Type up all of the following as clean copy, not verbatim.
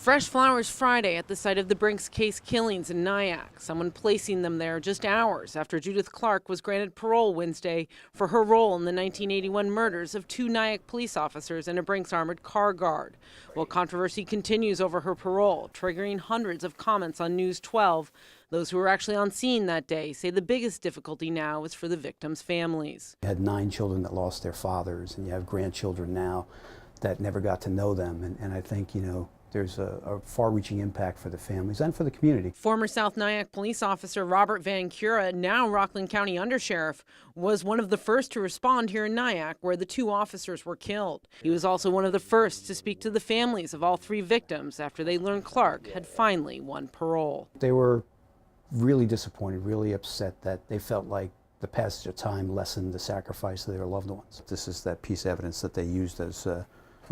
Fresh flowers Friday at the site of the Brinks case killings in Nyack. Someone placing them there just hours after Judith Clark was granted parole Wednesday for her role in the 1981 murders of two Nyack police officers and a Brinks armored car guard. While controversy continues over her parole, triggering hundreds of comments on News 12, those who were actually on scene that day say the biggest difficulty now is for the victims' families. You had 9 children that lost their fathers, and you have grandchildren now that never got to know them. And I think, there's a far-reaching impact for the families and for the community. Former South Nyack police officer Robert Van Cura, now Rockland County Undersheriff, was one of the first to respond here in Nyack, where the 2 officers were killed. He was also one of the first to speak to the families of all 3 victims after they learned Clark had finally won parole. They were really disappointed, really upset that they felt like the passage of time lessened the sacrifice of their loved ones. This is that piece of evidence that they used as a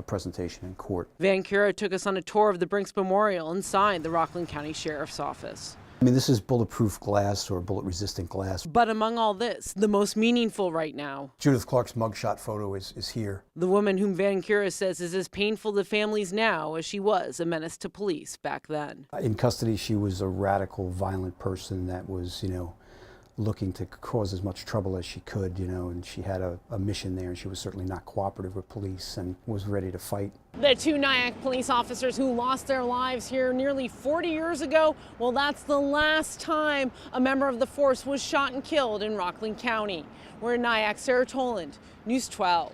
presentation in court. Van Cura took us on a tour of the Brinks Memorial inside the Rockland County Sheriff's Office. This is bulletproof glass or bullet-resistant glass. But among all this, the most meaningful right now, Judith Clark's mugshot photo is here. The woman whom Van Cura says is as painful to families now as she was a menace to police back then. In custody, she was a radical, violent person that was, looking to cause as much trouble as she could, and she had a mission there, and she was certainly not cooperative with police and was ready to fight. The 2 Nyack police officers who lost their lives here nearly 40 years ago, well, that's the last time a member of the force was shot and killed in Rockland County. We're in Nyack, Sarah Toland, News 12.